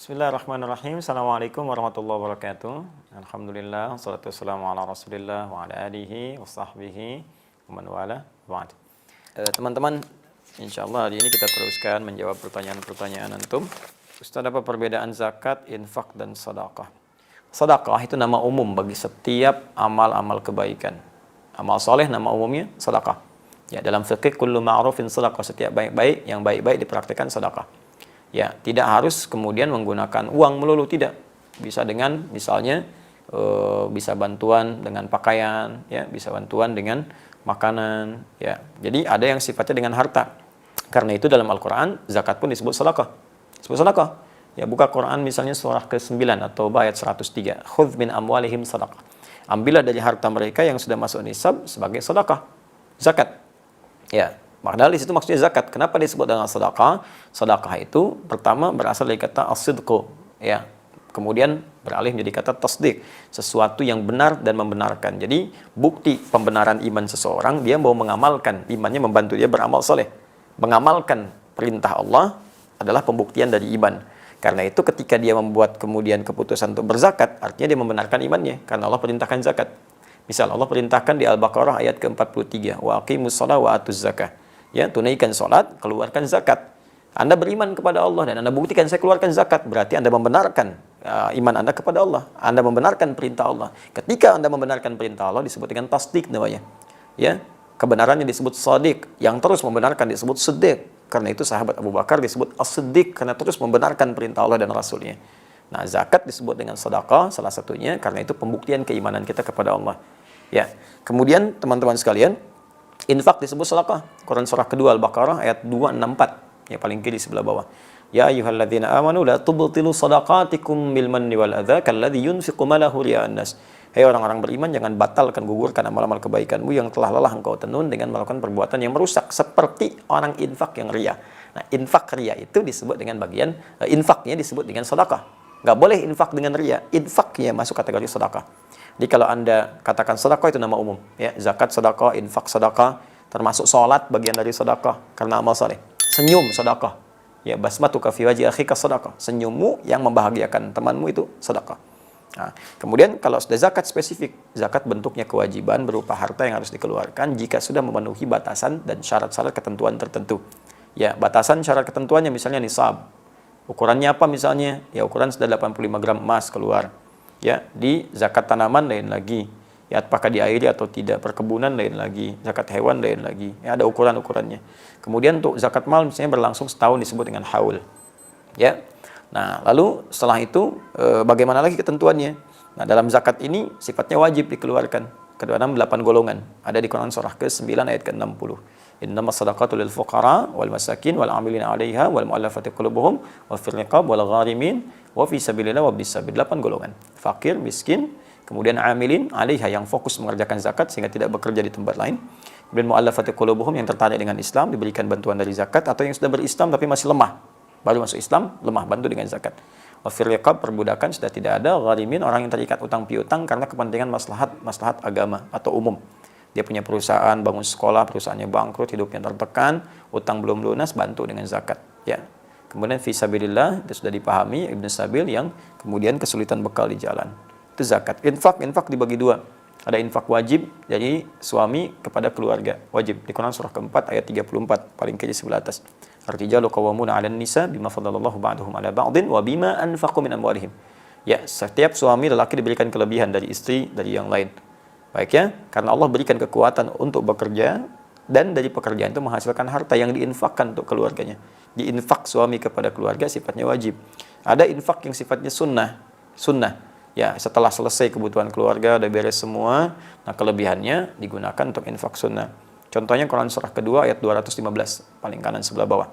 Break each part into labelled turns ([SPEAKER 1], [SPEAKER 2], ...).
[SPEAKER 1] Bismillahirrahmanirrahim. Assalamualaikum warahmatullahi wabarakatuh. Alhamdulillah, wassalatu wassalamu ala rasulillah wa ala alihi wa sahbihi wa man wala ba'd. Teman-teman, insyaallah hari ini kita teruskan menjawab pertanyaan-pertanyaan antum. Ustaz, apa perbedaan zakat, infak, dan sedekah? Sedekah itu nama umum bagi setiap amal-amal kebaikan. Amal soleh nama umumnya sedekah. Ya, dalam fikih kullu ma'rufin sedekah, setiap baik-baik yang baik-baik dipraktikkan sedekah. Ya, tidak harus kemudian menggunakan uang melulu, tidak. Bisa dengan misalnya bisa bantuan dengan pakaian, ya, bisa bantuan dengan makanan, ya. Jadi ada yang sifatnya dengan harta. Karena itu dalam Al-Qur'an zakat pun disebut sedekah. Disebut sedekah. Ya, buka Quran misalnya surah ke-9 atau ayat 103. Khudz min amwalihim sedekah. Ambillah dari harta mereka yang sudah masuk nisab sebagai sedekah. Zakat. Ya. Padahal di situ maksudnya zakat. Kenapa disebut dengan sedekah? Sedekah itu pertama berasal dari kata as-sidqu, ya. Kemudian beralih menjadi kata tasdik, sesuatu yang benar dan membenarkan. Jadi bukti pembenaran iman seseorang, dia mau mengamalkan imannya, membantu dia beramal soleh. Mengamalkan perintah Allah adalah pembuktian dari iman. Karena itu ketika dia membuat kemudian keputusan untuk berzakat, artinya dia membenarkan imannya, karena Allah perintahkan zakat. Misal Allah perintahkan di Al-Baqarah ayat ke-43, wa aqimus shalah wa atuz zakah. Ya, tunaikan salat, keluarkan zakat. Anda beriman kepada Allah dan Anda buktikan saya keluarkan zakat, berarti Anda membenarkan iman Anda kepada Allah. Anda membenarkan perintah Allah. Ketika Anda membenarkan perintah Allah disebut dengan tasdik namanya. Ya, kebenarannya disebut shadiq, yang terus membenarkan disebut siddiq. Karena itu sahabat Abu Bakar disebut as-siddiq karena terus membenarkan perintah Allah dan Rasulnya. Nah, zakat disebut dengan sedekah salah satunya karena itu pembuktian keimanan kita kepada Allah. Ya. Kemudian teman-teman sekalian, infak disebut sedekah. Quran surah kedua Al-Baqarah ayat 264, ya, paling kiri sebelah bawah. Ya ayyuhalladzina amanu la tubtilu shadaqatikum bil manni wal adza kalladzi yunfiqu malahu riya'an nas. Hei orang-orang beriman, jangan batalkan, gugurkan amal-amal kebaikanmu yang telah lelah engkau tenun dengan melakukan perbuatan yang merusak seperti orang infak yang riya. Nah, infak riya itu disebut dengan bagian infaknya disebut dengan sedekah. Enggak boleh infak dengan riya. Infaknya masuk kategori sedekah. Jadi kalau Anda katakan sedekah itu nama umum, ya, zakat sedekah, infak sedekah, termasuk salat bagian dari sedekah karena amal saleh. Senyum sedekah. Ya, basmatuka fi wajhi akhika sedekah. Senyummu yang membahagiakan temanmu itu sedekah. Nah, kemudian kalau sudah zakat spesifik, zakat bentuknya kewajiban berupa harta yang harus dikeluarkan jika sudah memenuhi batasan dan syarat-syarat ketentuan tertentu. Ya, batasan syarat ketentuannya misalnya nisab. Ukurannya apa misalnya? Ya, ukuran sudah 85 gram emas keluar. Ya, di zakat tanaman lain lagi. Ya, apakah diairi atau tidak, perkebunan lain lagi, zakat hewan lain lagi. Ya, ada ukuran-ukurannya. Kemudian untuk zakat mal misalnya berlangsung setahun disebut dengan haul. Ya. Nah, lalu setelah itu bagaimana lagi ketentuannya? Nah, dalam zakat ini sifatnya wajib dikeluarkan. Kedua-dua 8 golongan. Ada di Quran surah ke-9 ayat ke-60. Innamas shadaqatu lil fuqara wal masakin wal 'amilina 'alaiha wal mu'allafati qulubuhum wa fil riqab wal gharimin wa fi sabilillah wa bis sabil. 8 golongan. Fakir, miskin, kemudian 'amilin 'alaiha yang fokus mengerjakan zakat sehingga tidak bekerja di tempat lain. Kemudian mu'allafati qulubuhum yang tertarik dengan Islam diberikan bantuan dari zakat, atau yang sudah berislam tapi masih lemah. Baru masuk Islam, lemah, bantu dengan zakat. Wafir riqab, perbudakan sudah tidak ada. Gharimin, orang yang terikat utang piutang karena kepentingan maslahat agama atau umum. Dia punya perusahaan, bangun sekolah, perusahaannya bangkrut, hidupnya tertekan, utang belum lunas, bantu dengan zakat. Ya. Kemudian fisabilillah, itu sudah dipahami, Ibnu Sabil yang kemudian kesulitan bekal di jalan. Itu zakat. Infak dibagi dua. Ada infak wajib dari suami kepada keluarga. Wajib. Di Quran surah keempat ayat 34, paling kiri sebelah atas. Ar-rijalu qawwamuna 'alan nisa bima faddalallahu ba'dahum 'ala ba'din wa bima anfaqu min amwalihim. Ya, setiap suami lelaki diberikan kelebihan dari istri dari yang lain. Baik ya, karena Allah berikan kekuatan untuk bekerja dan dari pekerjaan itu menghasilkan harta yang diinfakkan untuk keluarganya. Diinfak suami kepada keluarga sifatnya wajib. Ada infak yang sifatnya sunnah. Ya, setelah selesai kebutuhan keluarga, udah beres semua, nah kelebihannya digunakan untuk infak sunnah. Contohnya Quran surah kedua ayat 215, paling kanan sebelah bawah.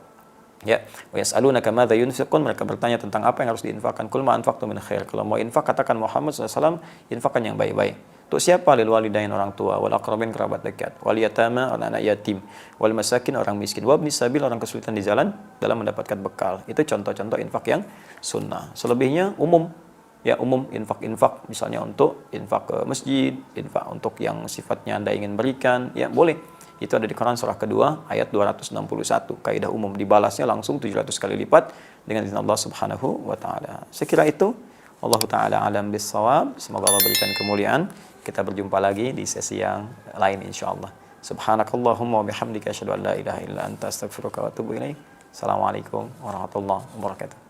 [SPEAKER 1] Ya, wa yas'alunaka madza yunfiqun, mereka bertanya tentang apa yang harus diinfakkan. Qul ma anfaqtum min khair. Kalau mau infak katakan Muhammad SAW, infakkan yang baik-baik. Untuk siapa? Lil walidain, orang tua, wal aqrabin, kerabat dekat, wal yatama, anak-anak yatim, wal masakin, orang miskin, wabnis sabil, orang kesulitan di jalan dalam mendapatkan bekal. Itu contoh-contoh infak yang sunnah. Selebihnya umum. ya umum, infak-infak misalnya untuk infak ke masjid, infak untuk yang sifatnya Anda ingin berikan, ya boleh. Itu ada di Quran surah kedua ayat 261. Kaidah umum, dibalasnya langsung 700 kali lipat dengan izin Allah Subhanahu wa taala. Saya kira itu. Allah taala alam bissawab. Semoga Allah berikan kemuliaan. Kita berjumpa lagi di sesi yang lain insyaallah. Subhanakallahumma wa bihamdika asyhadu an la ilaha illa anta astaghfiruka wa atubu ilaik. Assalamualaikum warahmatullahi wabarakatuh.